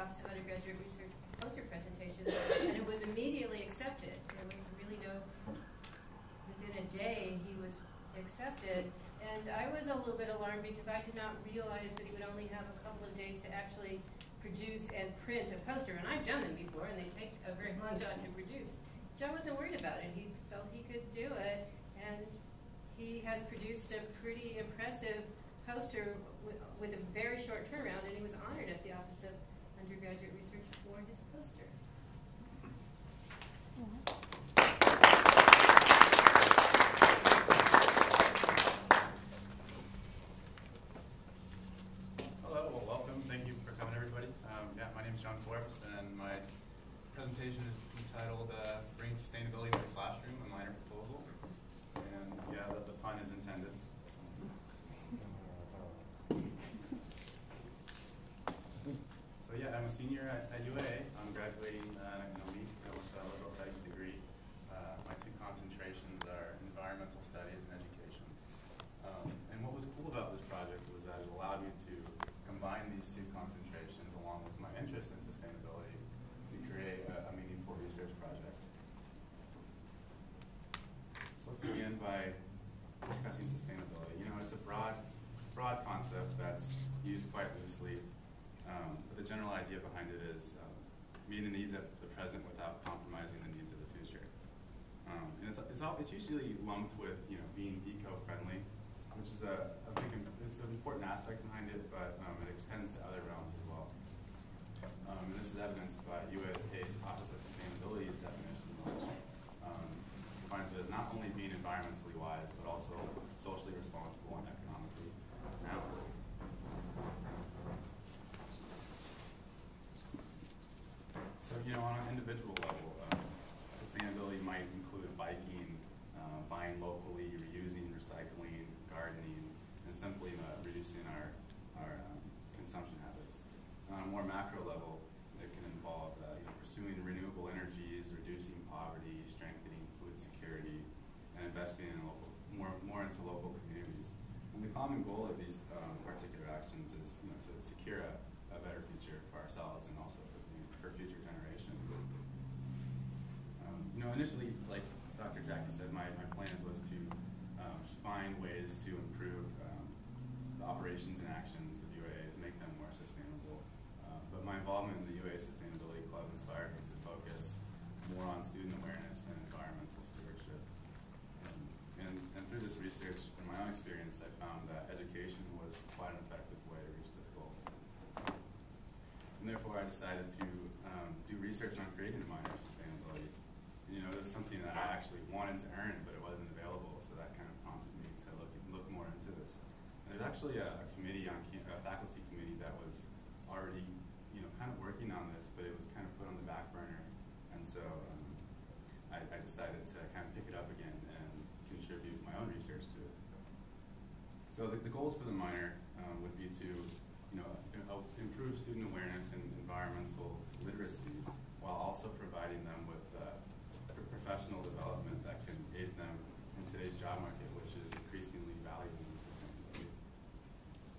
Office of Undergraduate Research poster presentation, and it was immediately accepted. There was really no, within a day he was accepted. And I was a little bit alarmed because I did not realize that he would only have a couple of days to actually produce and print a poster. And I've done them before, and they take a very long time to produce. Which I wasn't worried about it. He felt he could do it, and he has produced a pretty impressive poster with a very short turnaround, and he was honored at the Office of Undergraduate Research for his poster. Hello, well, welcome. Thank you for coming, everybody. My name is John Forbes, and my presentation is entitled Bringing Sustainability to the Classroom, a Minor Proposal. And yeah, the pun is intended. So yeah, I'm a senior at UAA. I'm graduating in a week with a liberal studies degree. My two concentrations are environmental studies and education. And what was cool about this project was that it allowed me to combine these two concentrations along with my interest in sustainability to create a meaningful research project. So let's begin by discussing sustainability. You know, it's a broad concept that's used quite loosely, but the general idea behind it is meeting the needs of the present without compromising the needs of the future. And it's usually lumped with, you know, being eco-friendly, which is it's an important aspect behind it, but it extends to other realms as well. And this is evidenced by UAA's Office of Sustainability's definition, which defines it as not only being environmentally wise, but also socially responsible and economically sound. So, you know, on an individual level, sustainability might include biking, buying locally, reusing, recycling, gardening, and simply reducing our consumption habits. On a more macro level, it can involve pursuing renewable energies, reducing poverty, strengthening food security, and investing in more into local communities. And the common goal of these particular actions is to secure a better future for ourselves and also for future generations. Initially, like Dr. Jackie said, my plans was to find ways to improve the operations and actions of UAA to make them more sustainable. But my involvement in the UAA Sustainability Club inspired me to focus more on student awareness and environmental stewardship. And through this research and my own experience, I found that education was quite an effective way to reach this goal. And therefore, I decided to do research on creating a minor in sustainability. And, it was something that I actually wanted to earn, but it wasn't available, so that kind of prompted me to look more into this. And there's actually a committee a faculty committee that was already, kind of working on this, but it was kind of put on the back burner. And so I decided to kind of pick it up again and contribute my own research to it. So the goals for the minor would be to, improve student awareness and environmental literacy, while also providing them with professional development that can aid them in today's job market, which is increasingly valuable in sustainability.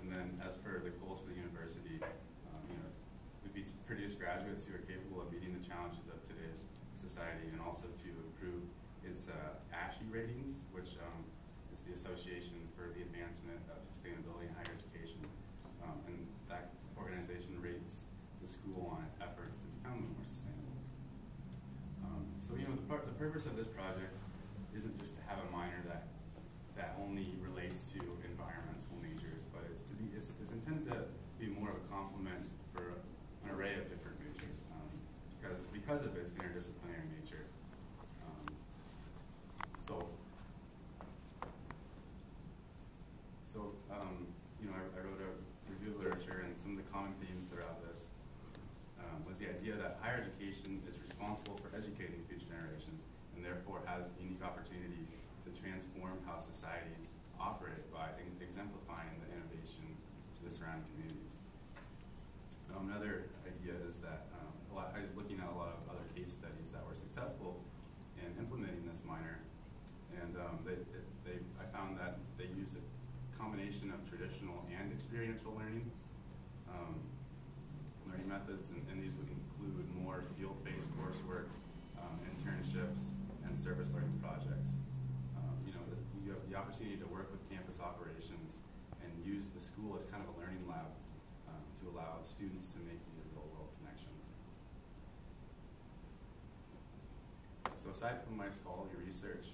And then, as for the goals for the university, would be to produce graduates who are capable of meeting the challenges of today's society, and also to improve its ASHE ratings, which is the Association for the Advancement of Sustainability in Higher Education. And that organization rates the school on its efforts to become more sustainable. So the purpose of this project isn't just to have a minor that only relates to environmental majors, but it's intended to be more of a complement for an array of different majors, because of its interdisciplinary nature. I wrote a review of literature, and some of the common themes throughout this was the idea that higher education is responsible for educating future generations, and therefore has a unique opportunity to transform how societies operate by exemplifying the innovation to the surrounding communities. Another idea is that I was looking at a lot of other case studies that were successful in implementing this minor, and I found that they used a combination of traditional and experiential learning methods, and these would include more field-based coursework, internships, and service learning projects. You have the opportunity to work with campus operations and use the school as kind of a learning lab to allow students to make these real-world connections. So aside from my scholarly research,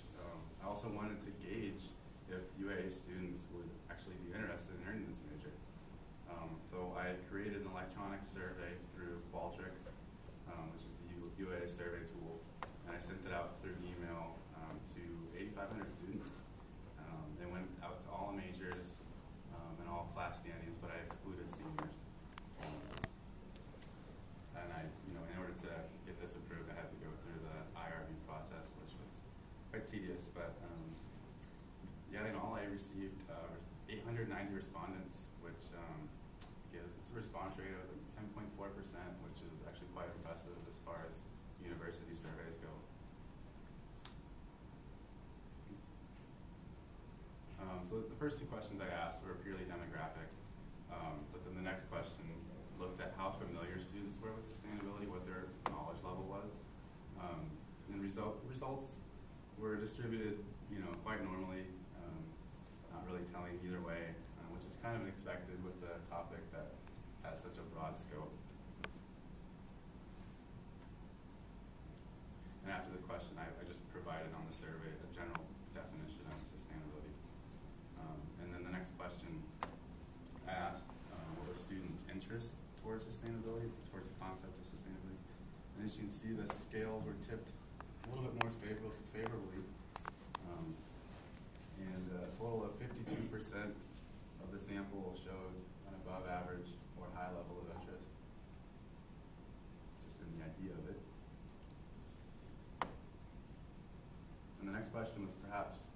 I also wanted to gauge if UAA students would actually be interested in earning this major. So I created an electronic survey through Qualtrics, which is the UAA survey tool, and I sent it out through email to 8,500 students. They went out to all majors and all class standings, but I excluded seniors. And in order to get this approved, I had to go through the IRB process, which was quite tedious, but yeah, in all I received 890 respondents, which gives us a response rate of 10.4%, which is actually quite impressive as far as university surveys go. So the first two questions I asked were purely demographic, but then the next question looked at how familiar students were with sustainability, what their knowledge level was. And results were distributed, quite normally, not really telling either way, which is kind of expected with a topic that has such a broad scope. And after the question, I just provided on the survey a general definition of sustainability. And then the next question I asked, what was students' interest towards sustainability, towards the concept of sustainability. And as you can see, the scales were tipped a little bit more favorably. And a total of 52% of the sample showed an above average or high level of interest, just in the idea of it. And the next question was perhaps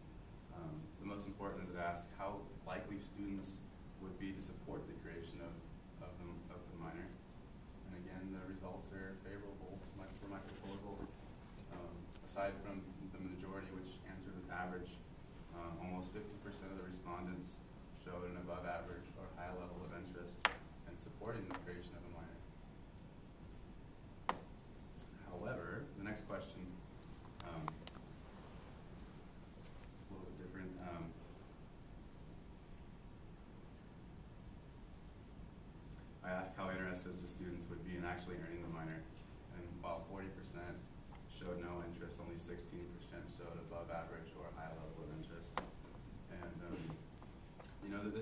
the most important, is it asked how likely students would be to support the creation of the minor. And again, the results are favorable for my proposal. Aside from the majority, which answered with average, almost 50% of the respondents showed an above average or high level of interest in supporting the creation of a minor. However, the next question is a little bit different. I asked how interested the students would be in actually earning the minor, and while 40% showed no interest, only 16% showed above average or high level of interest. And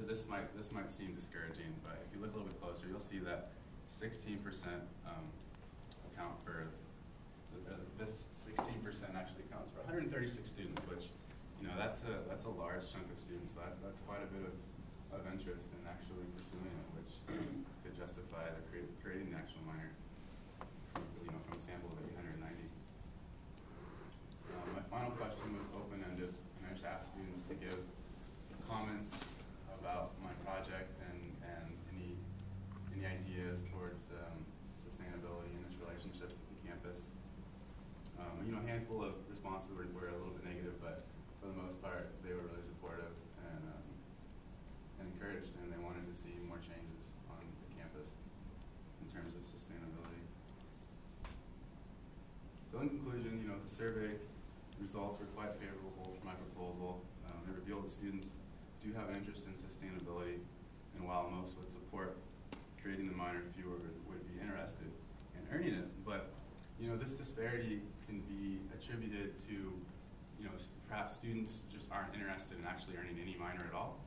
this might seem discouraging, but if you look a little bit closer, you'll see that 16% account for this 16% actually accounts for 136 students, which that's a large chunk of students. So that's quite a bit of interest in actually pursuing it, which could justify creating the actual minor. From a sample of 890. My final question was open-ended, and I just asked students to give comments about my project and any ideas towards sustainability and its relationship with the campus. A handful of responses were a little bit negative, but for the most part, they were really supportive and encouraged, and they wanted to see more changes on the campus in terms of sustainability. So in conclusion, the survey results were quite favorable for my proposal. They revealed that students do have an interest in sustainability, and while most would support creating the minor, fewer would be interested in earning it. But this disparity can be attributed to perhaps students just aren't interested in actually earning any minor at all,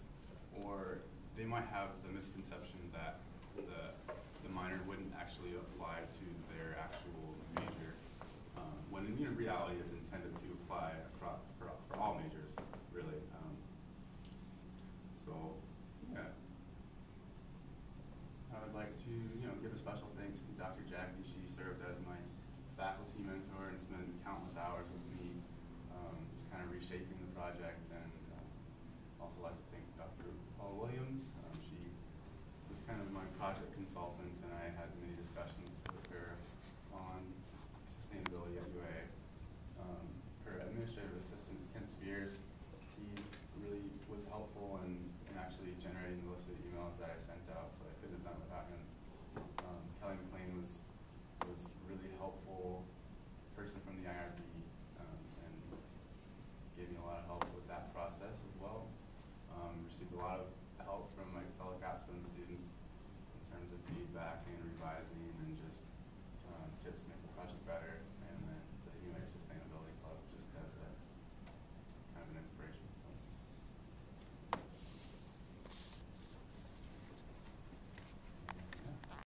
or they might have the misconception that the minor wouldn't actually apply to their actual major, when in reality it's intended to apply for all majors, really. So, yeah. I would like to give a special thanks to Dr. Jackie. She served as my faculty mentor and spent countless hours with me, just kind of reshaping the project. And also like to thank Dr. Paul Williams. She was kind of my project consultant, and I had many discussions with her on sustainability at UAA. Her administrative assistant, Ken Spears, he really was helpful in actually generating the list of emails that I sent out, so I couldn't have done without him. Kelly McLean lot of help from my fellow capstone students in terms of feedback.